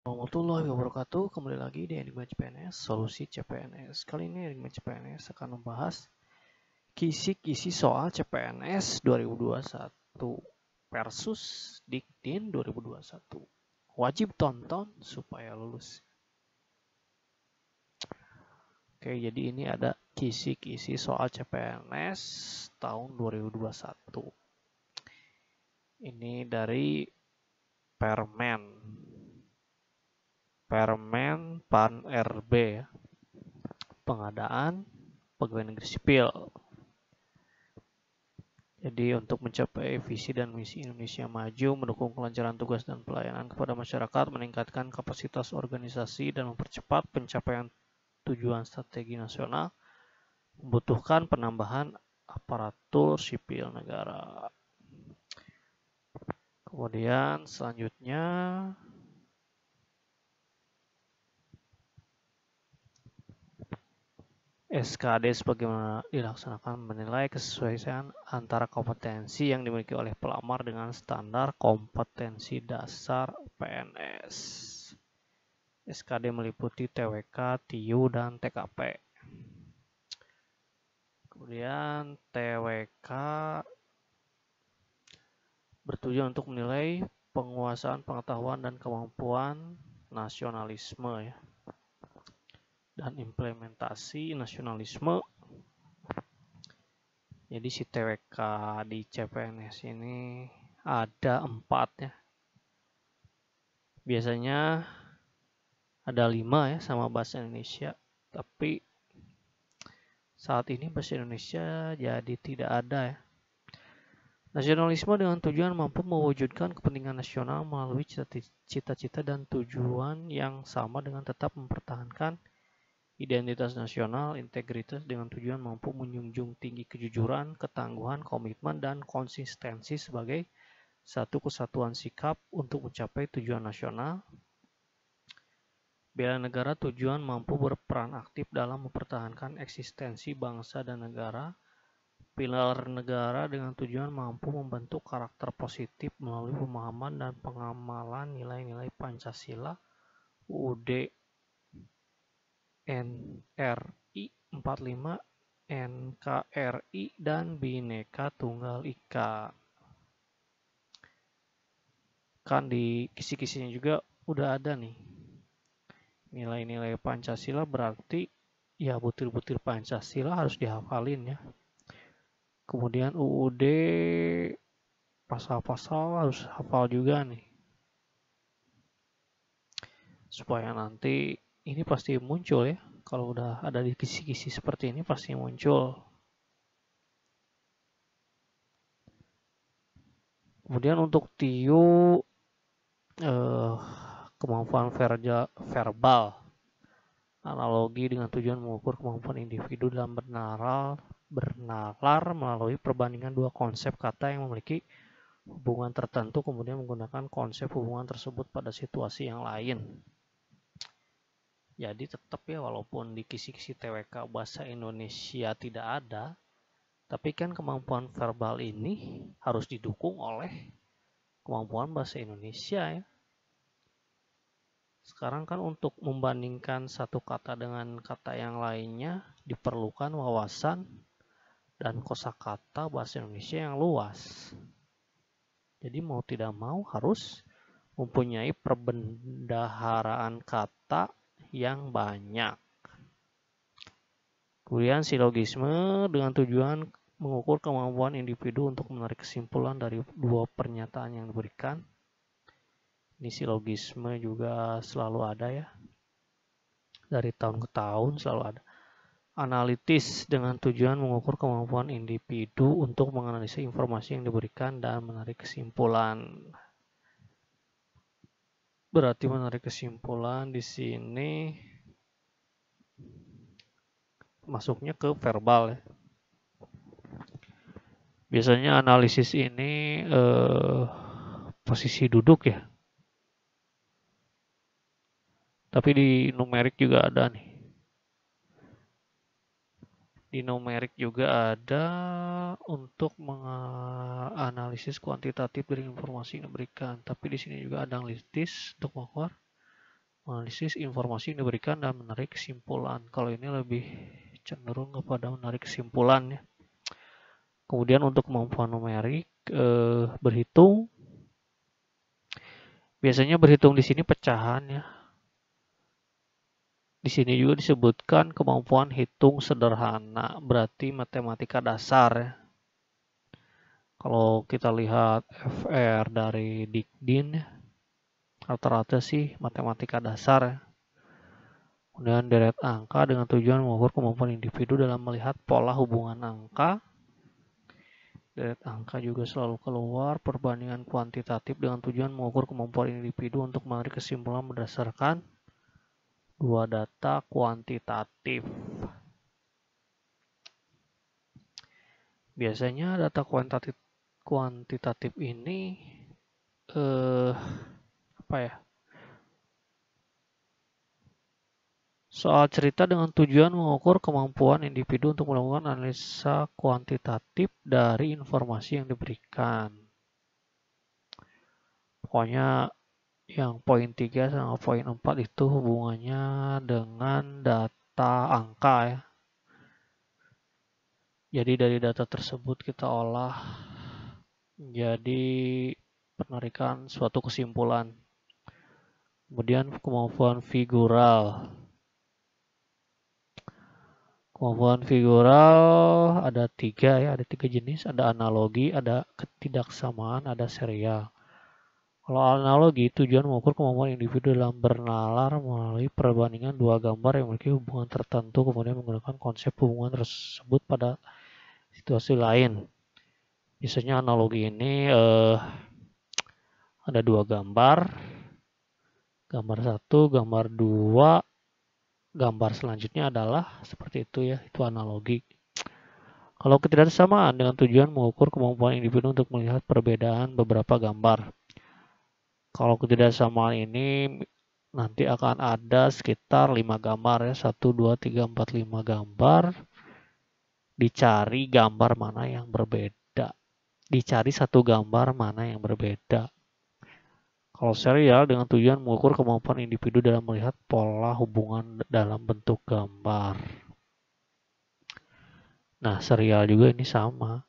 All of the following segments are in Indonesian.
Warahmatullahi wabarakatuh. Kembali lagi di Enigma CPNS, Solusi CPNS. Kali ini Enigma CPNS akan membahas kisi-kisi soal CPNS 2021 versus Diktin 2021. Wajib tonton supaya lulus. Oke, jadi ini ada kisi-kisi soal CPNS tahun 2021. Ini dari Permen Pan RB ya. Pengadaan pegawai negeri sipil. Jadi untuk mencapai visi dan misi Indonesia Maju, mendukung kelancaran tugas dan pelayanan kepada masyarakat, meningkatkan kapasitas organisasi dan mempercepat pencapaian tujuan strategi nasional, membutuhkan penambahan aparatur sipil negara. Kemudian selanjutnya SKD sebagaimana dilaksanakan menilai kesesuaian antara kompetensi yang dimiliki oleh pelamar dengan standar kompetensi dasar PNS. SKD meliputi TWK, TIU, dan TKP. Kemudian TWK bertujuan untuk menilai penguasaan pengetahuan dan kemampuan nasionalisme ya, dan implementasi nasionalisme. Jadi si TWK di CPNS ini ada 4 ya. Biasanya ada 5 ya sama bahasa Indonesia, tapi saat ini bahasa Indonesia jadi tidak ada ya. Nasionalisme dengan tujuan mampu mewujudkan kepentingan nasional melalui cita-cita dan tujuan yang sama dengan tetap mempertahankan identitas nasional, integritas dengan tujuan mampu menjunjung tinggi kejujuran, ketangguhan, komitmen, dan konsistensi sebagai satu kesatuan sikap untuk mencapai tujuan nasional. Bela negara tujuan mampu berperan aktif dalam mempertahankan eksistensi bangsa dan negara. Pilar negara dengan tujuan mampu membentuk karakter positif melalui pemahaman dan pengamalan nilai-nilai Pancasila, UUD NRI 45, NKRI, dan Bhinneka Tunggal Ika. Kan di kisi-kisinya juga udah ada nih. Nilai-nilai Pancasila berarti ya butir-butir Pancasila harus dihafalin ya. Kemudian UUD pasal-pasal harus hafal juga nih. Supaya nanti ini pasti muncul ya. Kalau udah ada di kisi-kisi seperti ini pasti muncul. Kemudian untuk TIU kemampuan verbal analogi dengan tujuan mengukur kemampuan individu dalam bernalar melalui perbandingan dua konsep kata yang memiliki hubungan tertentu, kemudian menggunakan konsep hubungan tersebut pada situasi yang lain. Jadi tetap ya, walaupun di kisi-kisi TWK bahasa Indonesia tidak ada, tapi kan kemampuan verbal ini harus didukung oleh kemampuan bahasa Indonesia ya. Sekarang kan untuk membandingkan satu kata dengan kata yang lainnya diperlukan wawasan dan kosakata bahasa Indonesia yang luas. Jadi mau tidak mau harus mempunyai perbendaharaan kata yang banyak. Kemudian silogisme dengan tujuan mengukur kemampuan individu untuk menarik kesimpulan dari dua pernyataan yang diberikan. Ini silogisme juga selalu ada ya. Dari tahun ke tahun selalu ada. Analitis dengan tujuan mengukur kemampuan individu untuk menganalisa informasi yang diberikan dan menarik kesimpulan. Berarti menarik kesimpulan di sini masuknya ke verbal ya. Biasanya analisis ini posisi duduk ya. Tapi di numerik juga ada nih. Di numerik juga ada untuk menganalisis kuantitatif dari informasi yang diberikan. Tapi di sini juga ada analitis untuk mengukur menganalisis informasi yang diberikan dan menarik kesimpulan. Kalau ini lebih cenderung kepada menarik kesimpulan ya. Kemudian untuk kemampuan numerik, berhitung. Biasanya berhitung di sini pecahan ya. Di sini juga disebutkan kemampuan hitung sederhana, berarti matematika dasar ya. Kalau kita lihat FR dari Dikdin, rata-rata sih matematika dasar ya. Kemudian deret angka dengan tujuan mengukur kemampuan individu dalam melihat pola hubungan angka. Deret angka juga selalu keluar perbandingan kuantitatif dengan tujuan mengukur kemampuan individu untuk menarik kesimpulan berdasarkan dua data kuantitatif. Biasanya data kuantitatif ini apa ya? Soal cerita dengan tujuan mengukur kemampuan individu untuk melakukan analisa kuantitatif dari informasi yang diberikan. Pokoknya yang poin 3 sama poin 4 itu hubungannya dengan data angka ya. Jadi dari data tersebut kita olah jadi penarikan suatu kesimpulan. Kemudian kemampuan figural. Kemampuan figural ada 3 ya, ada 3 jenis, ada analogi, ada ketidaksamaan, ada serial. Kalau analogi, tujuan mengukur kemampuan individu dalam bernalar melalui perbandingan dua gambar yang memiliki hubungan tertentu, kemudian menggunakan konsep hubungan tersebut pada situasi lain. Biasanya analogi ini ada dua gambar, gambar 1, gambar 2, gambar selanjutnya adalah seperti itu ya, itu analogi. Kalau ketidaksamaan dengan tujuan mengukur kemampuan individu untuk melihat perbedaan beberapa gambar. Kalau ketidaksamaan ini nanti akan ada sekitar 5 gambar ya, 1, 2, 3, 4, 5 gambar. Dicari gambar mana yang berbeda. Dicari satu gambar mana yang berbeda. Kalau serial dengan tujuan mengukur kemampuan individu dalam melihat pola hubungan dalam bentuk gambar. Nah, serial juga ini sama.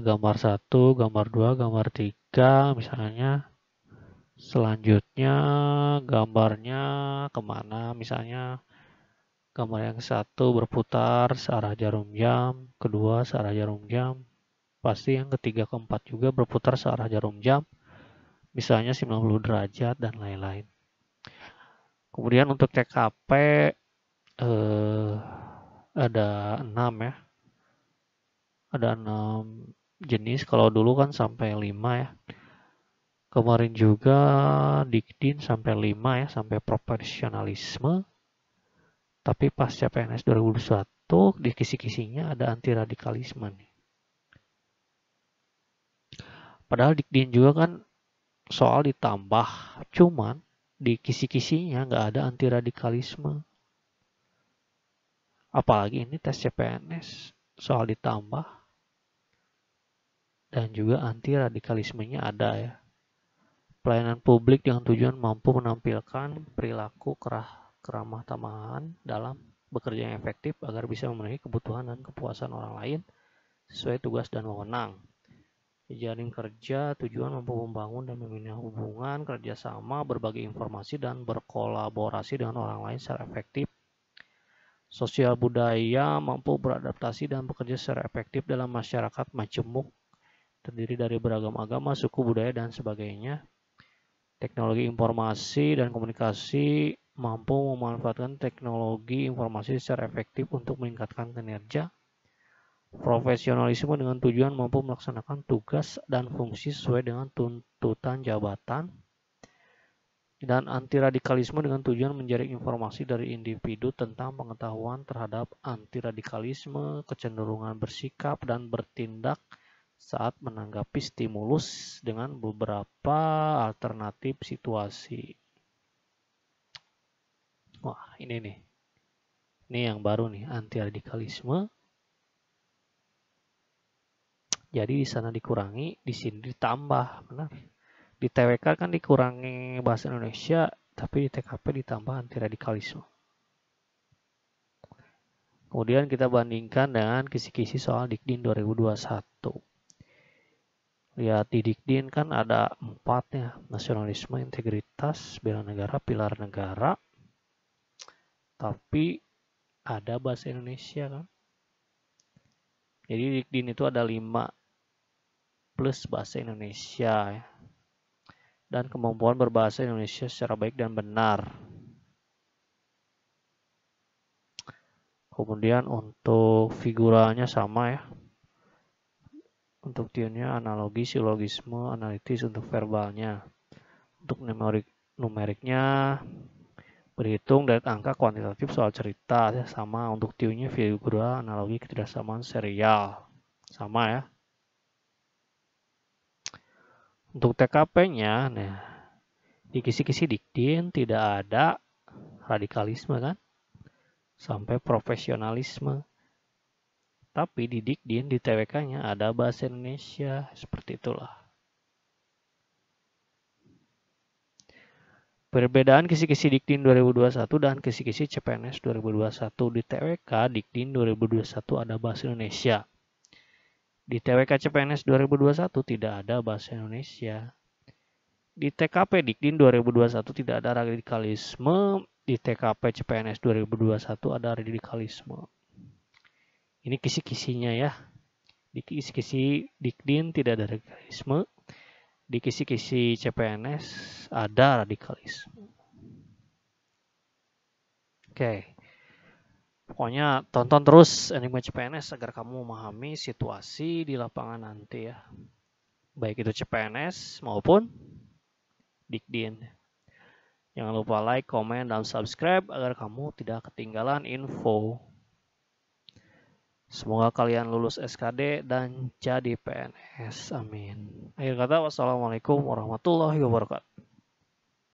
Gambar 1, gambar 2, gambar 3 misalnya. Selanjutnya gambarnya kemana, misalnya gambar yang satu berputar searah jarum jam, kedua searah jarum jam, pasti yang ketiga keempat juga berputar searah jarum jam, misalnya 90 derajat dan lain-lain. Kemudian untuk TKP ada 6 ya, ada 6 jenis, kalau dulu kan sampai 5 ya. Kemarin juga Dikdin sampai 5 ya, sampai profesionalisme. Tapi pasca PNS 2021 di kisi-kisinya ada anti radikalisme nih. Padahal Dikdin juga kan soal ditambah, cuman di kisi-kisinya nggak ada anti radikalisme. Apalagi ini tes CPNS soal ditambah dan juga anti radikalismenya ada ya. Pelayanan publik dengan tujuan mampu menampilkan perilaku keramah tamahan dalam bekerja yang efektif agar bisa memenuhi kebutuhan dan kepuasan orang lain sesuai tugas dan wewenang. Jejaring kerja tujuan mampu membangun dan membina hubungan kerjasama, berbagi informasi dan berkolaborasi dengan orang lain secara efektif. Sosial budaya mampu beradaptasi dan bekerja secara efektif dalam masyarakat majemuk terdiri dari beragam agama, suku, budaya dan sebagainya. Teknologi informasi dan komunikasi mampu memanfaatkan teknologi informasi secara efektif untuk meningkatkan kinerja. Profesionalisme dengan tujuan mampu melaksanakan tugas dan fungsi sesuai dengan tuntutan jabatan. Dan anti radikalisme dengan tujuan menjaring informasi dari individu tentang pengetahuan terhadap anti radikalisme, kecenderungan bersikap dan bertindak saat menanggapi stimulus dengan beberapa alternatif situasi. Wah, ini nih. Ini yang baru nih, anti radikalisme. Jadi di sana dikurangi, di sini ditambah, benar. Di TWK kan dikurangi bahasa Indonesia, tapi di TKP ditambah anti radikalisme. Kemudian kita bandingkan dengan kisi-kisi soal Dikdin 2021. Lihat di Dikdin kan ada 4 ya, nasionalisme, integritas, bela negara, pilar negara. Tapi ada bahasa Indonesia kan. Jadi Dikdin itu ada 5 plus bahasa Indonesia ya. Dan kemampuan berbahasa Indonesia secara baik dan benar. Kemudian untuk figuranya sama ya. Untuk tune-nya analogi, silogisme, analitis untuk verbalnya. Untuk numeriknya berhitung dari angka kuantitatif soal cerita ya, sama. Untuk tune-nya figura, analogi, ketidaksamaan serial. Sama ya. Untuk TKP-nya, nah, di kisi-kisi Dikdin tidak ada radikalisme kan? Sampai profesionalisme. Tapi di Dikdin, di TWK-nya ada bahasa Indonesia. Seperti itulah. Perbedaan kisi-kisi Dikdin 2021 dan kisi-kisi CPNS 2021. Di TWK, Dikdin 2021 ada bahasa Indonesia. Di TWK CPNS 2021 tidak ada bahasa Indonesia. Di TKP Dikdin 2021 tidak ada radikalisme. Di TKP CPNS 2021 ada radikalisme. Ini kisi-kisinya ya. Di kisi-kisi Dikdin tidak ada radikalisme. Di kisi-kisi CPNS ada radikalisme. Oke. Pokoknya tonton terus anime CPNS agar kamu memahami situasi di lapangan nanti ya. Baik itu CPNS maupun Dikdin. Jangan lupa like, komen, dan subscribe agar kamu tidak ketinggalan info. Semoga kalian lulus SKD dan jadi PNS. Amin. Akhir kata, wassalamualaikum warahmatullahi wabarakatuh.